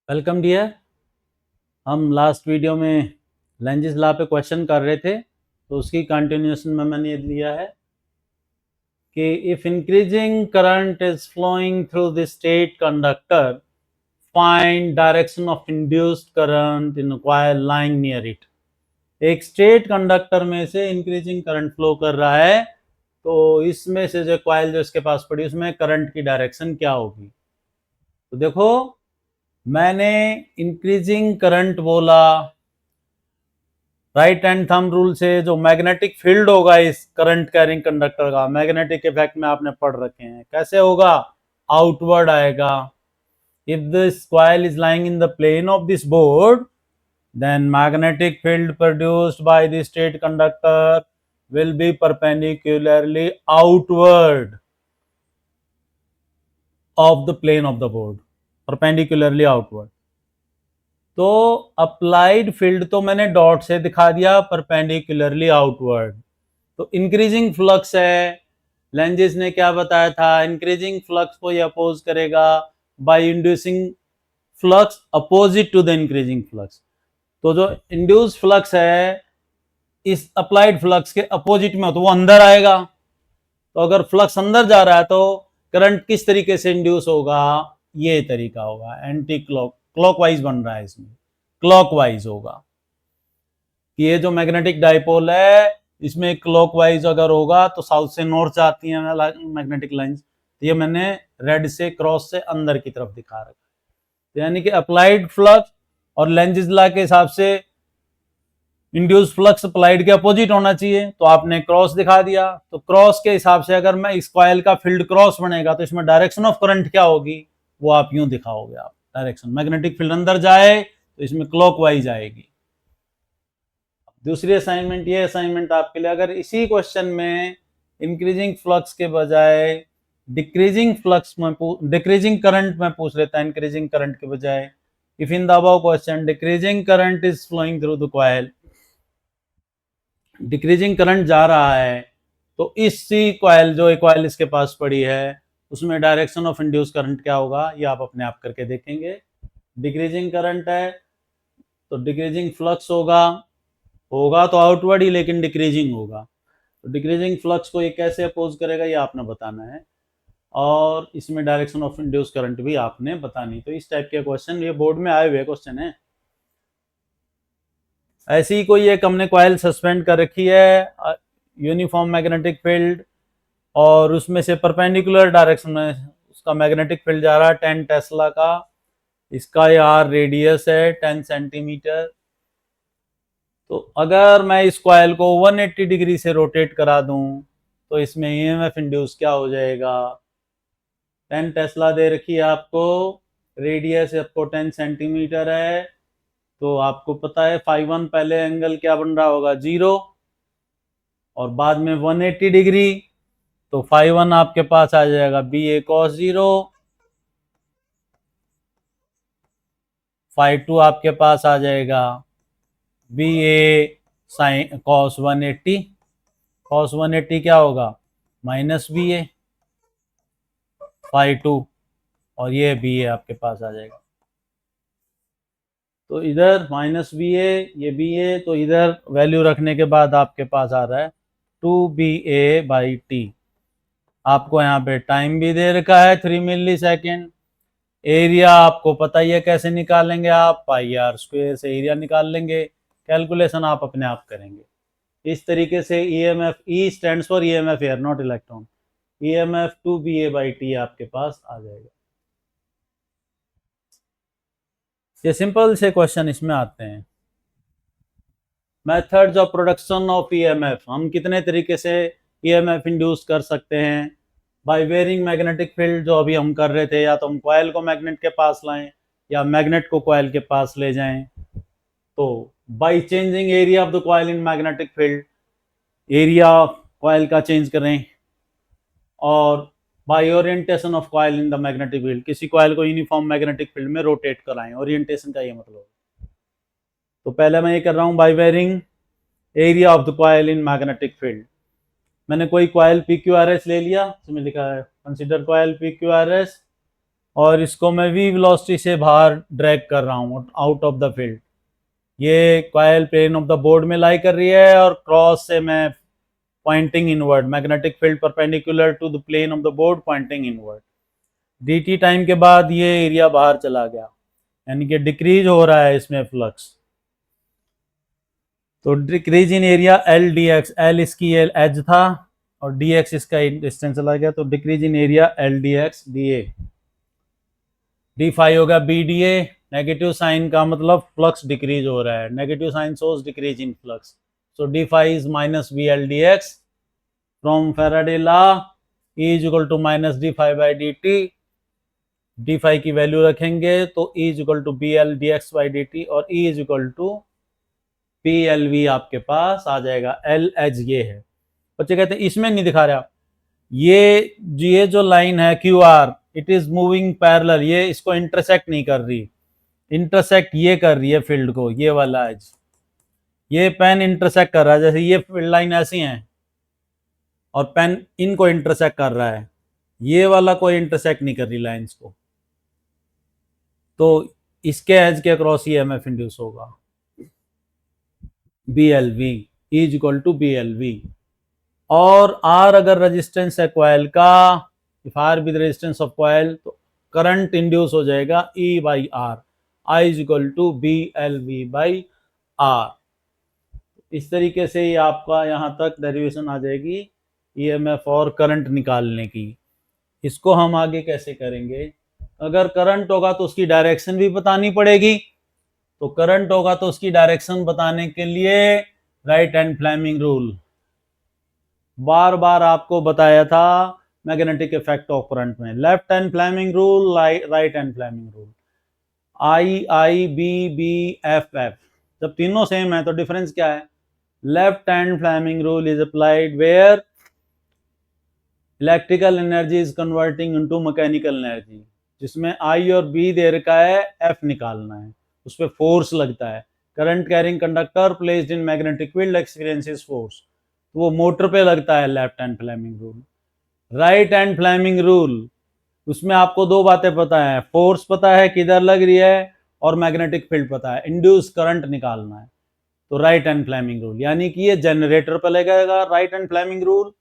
Welcome dear. हम last video में Lenz's law पे क्वेश्चन कर रहे थे, तो उसकी कंटिन्यूएशन में मैंने ये दिया है कि if increasing current is flowing through the straight conductor, find direction of induced current in coil lying near it. एक स्टेट कंडक्टर में से इंक्रीजिंग करंट फ्लो कर रहा है, तो इसमें से जो कॉइल जो इसके पास पड़ी उसमें करंट की डायरेक्शन क्या होगी। तो देखो, मैंने इंक्रीजिंग करंट बोला, राइट हैंड थंब रूल से जो मैग्नेटिक फील्ड होगा इस करंट कैरिंग कंडक्टर का, मैग्नेटिक इफेक्ट में आपने पढ़ रखे हैं, कैसे होगा, आउटवर्ड आएगा। If this coil is lying in the plane of this board, then magnetic field produced by the state conductor will be perpendicularly outward of the plane of the board, perpendicularly outward। तो applied field तो मैंने dot से दिखा दिया, perpendicularly outward. तो increasing flux है, Lenz's ने क्या बताया था, इंक्रीजिंग फ्लक्स को ये अपोज करेगा by inducing flux opposite to the increasing flux. तो जो इंड्यूस फ्लक्स है इस अप्लाइड फ्लक्स के अपोजिट में, तो वो अंदर आएगा। तो अगर फ्लक्स अंदर जा रहा है तो करंट किस तरीके से इंड्यूस होगा, ये तरीका होगा, एंटी क्लॉकवाइज बन रहा है, इसमें क्लॉकवाइज होगा। ये जो मैग्नेटिक डाइपोल है इसमें क्लॉकवाइज अगर होगा तो साउथ से नॉर्थ आती है मैग्नेटिक लाइंस। तो ये मैंने रेड से क्रॉस से अंदर की तरफ दिखा रखा है। तो यानी कि अप्लाइड फ्लक्स और लेंजिस लॉ के हिसाब से इंड्यूस फ्लक्स अप्लाइड के अपोजिट होना चाहिए, तो आपने क्रॉस दिखा दिया। तो क्रॉस के हिसाब से अगर मैं इस कॉइल का फील्ड क्रॉस बनेगा तो इसमें डायरेक्शन ऑफ करंट क्या होगी, वो आप यूं दिखाओगे। आप डायरेक्शन, मैग्नेटिक फील्ड अंदर जाए तो इसमें क्लॉकवाइज आएगी। दूसरी असाइनमेंट, ये असाइनमेंट आपके लिए, अगर इसी क्वेश्चन में इंक्रीजिंग फ्लक्स के बजाय डिक्रीजिंग फ्लक्स में डिक्रीजिंग करंट में पूछ लेता है, इंक्रीजिंग करंट के बजाय, if in the above question decreasing current is flowing through the coil, decreasing current जा रहा है, तो इसी कॉइल, जो एक कॉइल इसके पास पड़ी है, उसमें डायरेक्शन ऑफ इंड्यूस करंट क्या होगा, ये आप अपने आप करके देखेंगे। डिक्रीजिंग करंट है तो डिक्रीजिंग फ्लक्स होगा, होगा तो आउटवर्ड ही, लेकिन डिक्रीजिंग होगा। तो डिक्रीजिंग फ्लक्स को ये कैसे अपोज करेगा, ये आपने बताना है, और इसमें डायरेक्शन ऑफ इंड्यूस करंट भी आपने बतानी। तो इस टाइप के क्वेश्चन ये बोर्ड में आए हुए क्वेश्चन है। ऐसी ही कोई एक हमने कॉइल सस्पेंड कर रखी है, यूनिफॉर्म मैग्नेटिक फील्ड, और उसमें से परपेंडिकुलर डायरेक्शन में उसका मैग्नेटिक फील्ड जा रहा है 10 टेस्ला का, इसका यार रेडियस है 10 सेंटीमीटर। तो अगर मैं इस कॉइल को 180 डिग्री से रोटेट करा दूं तो इसमें ईएमएफ इंड्यूस क्या हो जाएगा, 10 टेस्ला दे रखी है आपको, रेडियस आपको 10 सेंटीमीटर है, तो आपको पता है φ1 पहले एंगल क्या बन रहा होगा, 0, और बाद में 180 डिग्री, तो φ1 आपके पास आ जाएगा BA cos 0, φ2 आपके पास आ जाएगा BA sin cos 180, cos 180 क्या होगा, माइनस BA φ2, और ये BA आपके पास आ जाएगा। तो इधर माइनस BA, ये BA, तो इधर वैल्यू रखने के बाद आपके पास आ रहा है 2BA/T। आपको यहाँ पे टाइम भी दे रखा है 3 मिली सेकेंड। एरिया आपको पता ही है कैसे निकालेंगे, आप πr² से एरिया निकाल लेंगे, कैलकुलेशन आप अपने आप करेंगे। इस तरीके से EMF, E stands for EMF air not electron, EMF 2BA/T आपके पास आ जाएगा। ये सिंपल से क्वेश्चन इसमें आते हैं। Methods of production of EMF, हम कितने तरीके से EMF इंड्यूस कर सकते हैं, बाय वेयरिंग मैग्नेटिक फील्ड, जो अभी हम कर रहे थे, या तो हम कॉइल को मैग्नेट के पास लाएं या मैग्नेट को कॉइल के पास ले जाएं। तो by changing area of the coil in magnetic field, area coil का चेंज करें, और by orientation of coil in the magnetic field, किसी कॉइल को यूनिफॉर्म मैग्नेटिक फील्ड में रोटेट कराएं, ओरिएंटेशन का ये मतलब। तो पहले मैं ये कर रहा हूं, by varying area of the coil in magnetic field. मैंने कोई कॉइल PQRS ले लिया, इसमें लिखा है कंसीडर कॉइल PQRS, और इसको मैं v वेलोसिटी से बाहर ड्रैग कर रहा हूँ आउट ऑफ द फील्ड। ये coil plane of the board में लाई कर रही है और क्रॉस से मैं pointing inward, magnetic field perpendicular to the plane of the board pointing inward. dt time के बाद ये एरिया बाहर चला गया, यानी कि डिक्रीज हो रहा है इसमें फ्लक्स। तो decrease in area L D X, L इसकी एज था और डी एक्स इसका डिस्टेंस चला गया, तो decrease in area L D X D A. D phi होगा B D A, negative sign का मतलब फ्लक्स डिक्रीज हो रहा है, negative sign shows decrease in flux, so D phi is minus V L D X from Faraday law, E is equal to minus D phi by D T. D phi की value रखेंगे तो E is equal to B L D X by D T और E is equal to P L V आपके पास आ जाएगा। L H ये है, बच्चे कहते हैं इसमें नहीं दिखा रहा, ये जो लाइन है Q R it is moving parallel, ये इसको इंटरसेक्ट नहीं कर रही, इंटरसेक्ट ये कर रही है फील्ड को, ये वाला एज, ये पेन इंटरसेक्ट कर रहा है, जैसे ये फील्ड लाइन ऐसी है और पेन इनको इंटरसेक्ट कर रहा है, ये वाला कोई इंटरसेक्ट नहीं कर रही लाइंस को, तो इसके एज के अक्रॉस ये एमएफ इंड्यूस होगा B L V, is equal to B L V. और आर अगर रेजिस्टेंस है कॉइल का, if R with resistance of coil, तो करंट इंड्यूस हो जाएगा E by R, I is equal to B L V by R. इस तरीके से ही आपका यहाँ तक डेरिवेशन आ जाएगी ईएमएफ और करंट निकालने की। इसको हम आगे कैसे करेंगे, अगर करंट होगा तो उसकी डायरेक्शन भी बतानी पड़ेगी, तो करंट होगा तो उसकी डायरेक्शन बताने के लिए राइट हैंड फ्लेमिंग रूल, बार बार आपको बताया था मैग्नेटिक इफेक्ट ऑफ करंट में, left hand Fleming rule, right hand Fleming rule, I I B B F F, जब तीनों सेम है तो डिफरेंस क्या है, left hand Fleming rule is applied where electrical energy is converting into mechanical energy, जिसमें I और B दे रखा है, एफ निकालना है, उस पर फोर्स लगता है, current carrying conductor placed in magnetic field experiences force, तो वो मोटर पे लगता है left hand Fleming rule. Right hand Fleming rule, उसमें आपको दो बातें पता है, फोर्स पता है किधर लग रही है और मैग्नेटिक फील्ड पता है, इंड्यूस करंट निकालना है, तो राइट हैंड फ्लेमिंग रूल, यानी कि ये जनरेटर पे लगेगा राइट हैंड फ्लेमिंग रूल,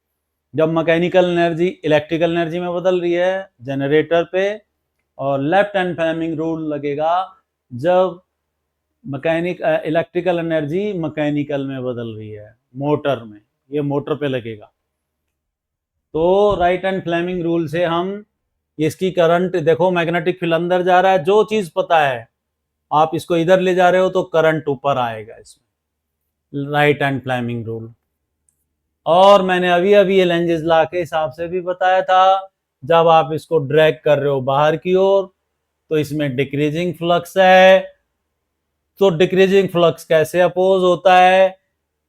जब मैकेनिकल एनर्जी इलेक्ट्रिकल एनर्जी में बदल रही है जनरेटर पे, और लेफ्ट हैंड फ्लेमिंग रूल लगेगा जब इलेक्ट्रिकल एनर्जी मैकेनिकल में बदल रही है मोटर में, ये मोटर पे लगेगा। तो राइट हैंड फ्लेमिंग रूल से हम इसकी करंट देखो, मैग्नेटिक फील्ड अंदर जा रहा है, जो चीज पता है आप इसको इधर ले जा रहे हो तो करंट ऊपर आएगा इसमें, राइट हैंड फ्लेमिंग रूल। और मैंने अभी अभी ये लेंजेस लॉ के हिसाब से भी बताया था, जब आप इसको ड्रैग कर रहे हो बाहर की ओर तो इसमें डिक्रीजिंग फ्लक्स है, तो डिक्रीजिंग फ्लक्स कैसे अपोज होता है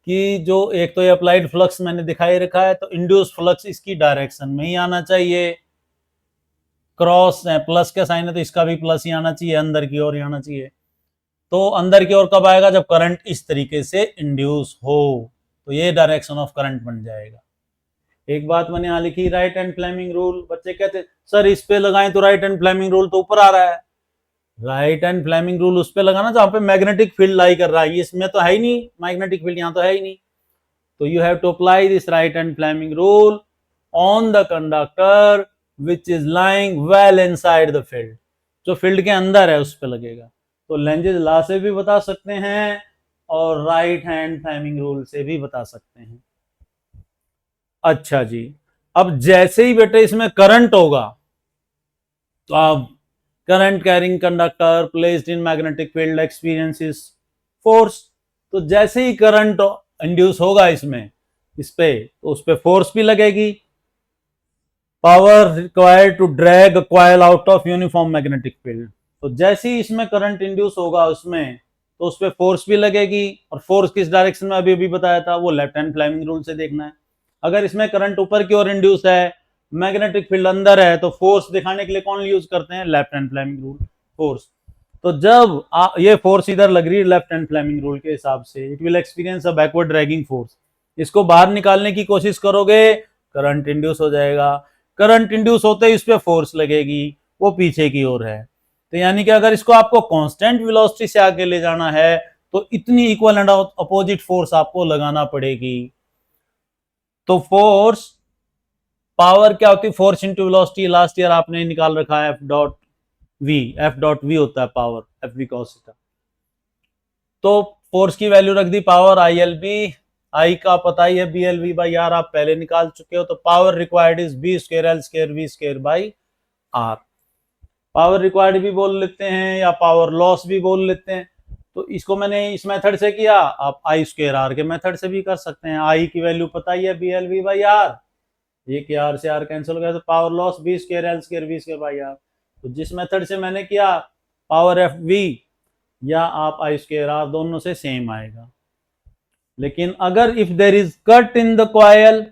कि जो एक तो ये अप्लाइड फ्लक्स मैंने दिखाई रखा है, तो इंड्यूस फ्लक्स इसकी डायरेक्शन में ही आना चाहिए, क्रॉस है प्लस का साइन है तो इसका भी प्लस ही आना चाहिए, अंदर की ओर ही आना चाहिए। तो अंदर की ओर कब आएगा, जब करंट इस तरीके से इंड्यूस हो, तो ये डायरेक्शन ऑफ करंट बन जाएगा। एक बात मैंने यहां लिखी राइट हैंड फ्लेमिंग रूल, बच्चे कहते सर इस पे लगाएं तो राइट हैंड फ्लेमिंग रूल तो ऊपर आ रहा है, राइट हैंड फ्लेमिंग रूल उस पे लगाना जहां पे मैग्नेटिक फील्ड लाई कर रहा है, इसमें तो है ही नहीं मैग्नेटिक फील्ड, यहाँ तो है ही नहीं, तो you have to apply this right hand Fleming rule on the conductor which is lying well inside the field, जो फील्ड के अंदर है उस पे लगेगा। तो लेंजेस लॉ से भी बता सकते हैं और राइट हैंड फ्लेमिंग रूल से भी बता सकते हैं। अच्छा जी, अब जैसे ही बेटे इसमें करंट होगा तो अब current carrying conductor placed in magnetic field experiences force, तो जैसे ही करंट इंड्यूस होगा इसमें इस पे, तो उस पे फोर्स भी लगेगी, power required to drag coil out of uniform magnetic field, तो जैसे ही इसमें करंट इंड्यूस होगा उसमें तो उस पे फोर्स भी लगेगी, और फोर्स किस डायरेक्शन में अभी अभी बताया था, वो लेफ्ट हैंड फ्लेमिंग रूल से देखना है। अगर इसमें करंट ऊपर की ओर इंड्यूस है, मैग्नेटिक फील्ड अंदर है, तो फोर्स दिखाने के लिए कौन यूज करते हैं, left hand Fleming rule, force. तो जब ये फोर्स इधर लग रही है लेफ्ट हैंड फ्लेमिंग रूल के हिसाब से, it will experience a backward dragging force, इसको बाहर निकालने की कोशिश करोगे करंट इंड्यूस हो जाएगा, करंट इंड्यूस होते ही इस पे फोर्स लगेगी, वो पीछे की ओर है। तो यानी कि अगर इसको आपको कांस्टेंट वेलोसिटी से आगे ले जाना है तो इतनी इक्वल एंड अपोजिट फोर्स आपको लगाना पड़ेगी। तो फोर्स पावर क्या होती है, force into velocity, last year आपने निकाल रखा है एफ डॉट वी होता है power, F V cos theta. तो फोर्स की वैल्यू रख दी power I L B, I का पता ही है B L V by R, आप पहले निकाल चुके हो। तो power required is B square L square V square by R. Power required भी बोल लेते हैं या पावर लॉस भी बोल लेते हैं। तो इसको मैंने इस मेथड से किया, आप आई स्क्वायर आर के मेथड से भी कर सकते हैं। आई की वैल्यू पता ही है B L V by R, ये कि आर से आर कैंसिल हो गया, तो power loss B square L square V square by R. तो जिस मेथड से मैंने किया पावर एफ वी या आप आई स्क्वायर आर, दोनों से सेम आएगा। लेकिन अगर if there is cut in the coil,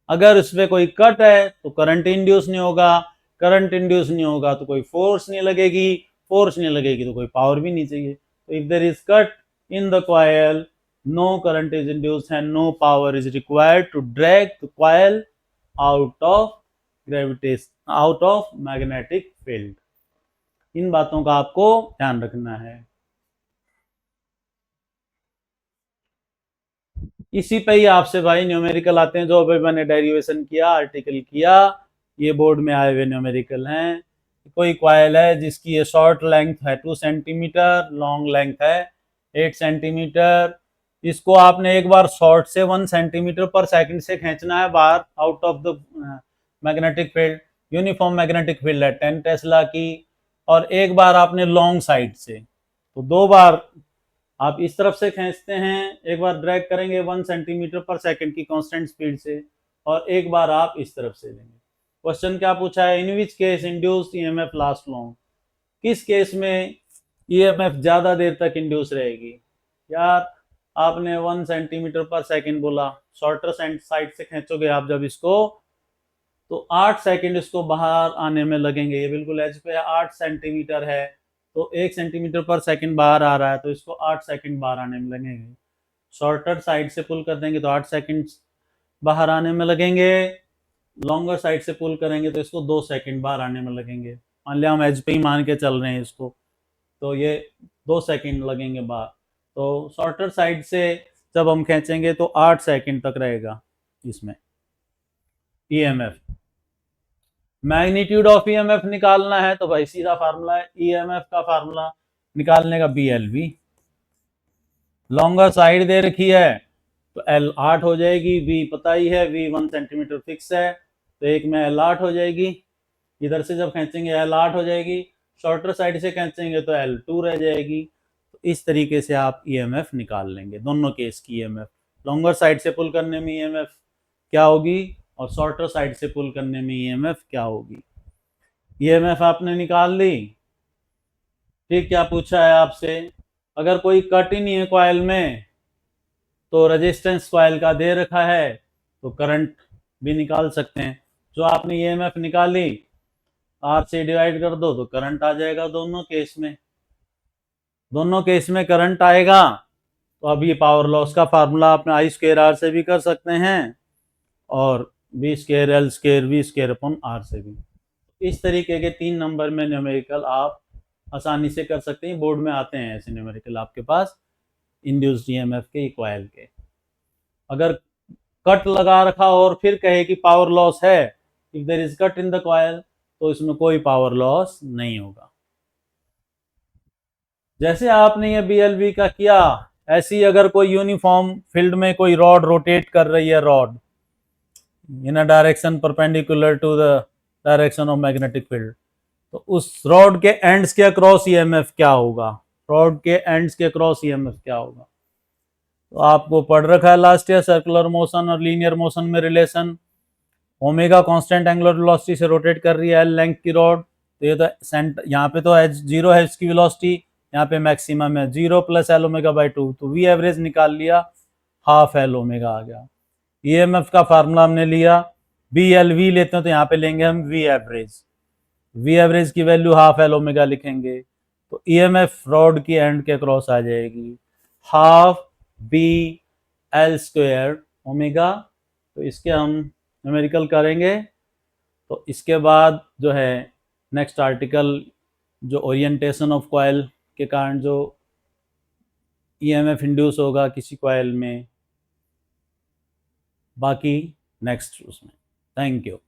अगर उसमें कोई कट है तो करंट इंड्यूस नहीं होगा, करंट इंड्यूस नहीं होगा तो कोई फोर्स नहीं लगेगी, फोर्स नहीं लगेगी तो कोई पावर भी नहीं चाहिए। तो if there is cut in the coil, no current is induced and no power is required to drag the coil out of gravitation, out of magnetic field। इन बातों का आपको ध्यान रखना है। इसी पे ही आपसे भाई न्यूमेरिकल आते हैं, जो अभी मैंने डेरिवेशन किया, आर्टिकल किया, ये बोर्ड में आए हुए न्यूमेरिकल हैं। कोई कॉइल है जिसकी ये शॉर्ट लेंथ है 2 सेंटीमीटर, लॉन्ग लेंथ है 8 सेंटीमीटर। इसको आपने एक बार शॉर्ट से 1 सेंटीमीटर पर सेकंड से खींचना है बाहर out of the magnetic field. Uniform magnetic field है 10 टेस्ला की। और एक बार आपने लॉन्ग साइड से, तो 2 बार आप इस तरफ से खींचते हैं, एक बार ड्रैग करेंगे 1 सेंटीमीटर पर सेकंड की कांस्टेंट स्पीड से, और एक बार आप इस तरफ से लेंगे। क्वेश्चन क्या पूछा है, in which case induced EMF last long, किस केस में ईएमएफ ज्यादा देर तक इंड्यूस रहेगी। यार आपने 1 सेंटीमीटर पर सेकंड बोला, शॉर्टर साइड से खींचोगे आप जब इसको, तो 8 सेकंड इसको बाहर आने में लगेंगे। ये बिल्कुल एज पे 8 सेंटीमीटर है, तो 1 सेंटीमीटर पर सेकंड बाहर आ रहा है, तो इसको 8 सेकंड बाहर आने में लगेंगे। शॉर्टर साइड से पुल कर देंगे तो 8 सेकंड बाहर आने में लगेंगे। लॉन्गर साइड से पुल करेंगे तो इसको 2 सेकंड बाहर आने में लगेंगे। मान लिया हम एज पे ही मान के चल रहे हैं इसको, तो ये 2 सेकंड लगेंगे बाहर। तो शॉर्टर साइड से जब हम खींचेंगे तो 8 सेकंड तक रहेगा इसमें ईएमएफ। मैग्नीट्यूड ऑफ ईएमएफ निकालना है तो भाई सीधा फार्मूला है ईएमएफ का, फार्मूला निकालने का बीएलवी। लॉन्गर साइड दे रखी है तो एल 8 हो जाएगी, वी पता ही है वी 1 सेंटीमीटर फिक्स है, तो एक में एल 8 हो जाएगी। इधर से जब खींचेंगे एल 8 हो जाएगी, शॉर्टर साइड से खींचेंगे तो एल 2 रह जाएगी। तो इस तरीके से आप ईएमएफ निकाल लेंगे, दोनों केस की ईएमएफ। लॉन्गर साइड से पुल करने में ईएमएफ क्या होगी और शॉर्टर साइड से पुल करने में ईएमएफ क्या होगी। ईएमएफ आपने निकाल ली। ठीक, क्या पूछा है आपसे, अगर कोई कट ही नहीं है कॉइल में तो रेजिस्टेंस कॉइल का दे रखा है तो करंट भी निकाल सकते हैं। जो आपने ईएमएफ निकाली, आर से डिवाइड कर दो तो करंट आ जाएगा। दोनों केस में, दोनों केस में करंट आएगा। तो अब ये पावर लॉस का फार्मूला आपने आई स्क्वायर आर से भी कर सकते हैं और B square L square V square upon R से भी। इस तरीके के 3 नंबर में न्यूमेरिकल आप आसानी से कर सकते हैं। बोर्ड में आते हैं ऐसे न्यूमेरिकल आपके पास इंड्यूस्ड ईएमएफ के कॉइल के। अगर कट लगा रखा और फिर कहे कि पावर लॉस है, if there is cut in the coil, तो इसमें कोई पावर लॉस नहीं होगा। जैसे आपने ये बीएलवी का किया, ऐसी अगर कोई यूनिफॉर्म फील्ड में कोई रॉड रोटेट कर रही है, rod in a direction perpendicular to the direction of magnetic field, तो उस रॉड के एंड्स के अक्रॉस ईएमएफ क्या होगा, रॉड के एंड्स के अक्रॉस ईएमएफ क्या होगा। तो आपको पढ़ रखा है लास्ट ईयर सर्कुलर मोशन और लीनियर मोशन में relation. Omega constant angular velocity से रोटेट कर रही है एल लेंथ की रॉड, तो ये तो यहाँ पे तो एच 0 है इसकी वेलोसिटी, यहाँ पे मैक्सिमम है 0 प्लस एल ओमेगा बाई 2, तो वी एवरेज निकाल लिया, हाफ एल ओमेगा आ गया। ईएमएफ का फार्मूला हमने लिया, बी एल वी लेते हैं तो यहाँ पे लेंगे हम वी एवरेज, वी एवरेज की वैल्यू हाफ एल ओमेगा लिखेंगे, तो ईएमएफ रॉड की एंड के क्रॉस आ जाएगी half B L square omega. तो इसके हम न्यूमेरिकल करेंगे, तो इसके बाद जो है नेक्स्ट आर्टिकल जो ओरिएंटेशन ऑफ कॉइल के कारण जो ईएमएफ इंड्यूस होगा किसी कॉइल में, बाकी नेक्स्ट उसमें। Thank you.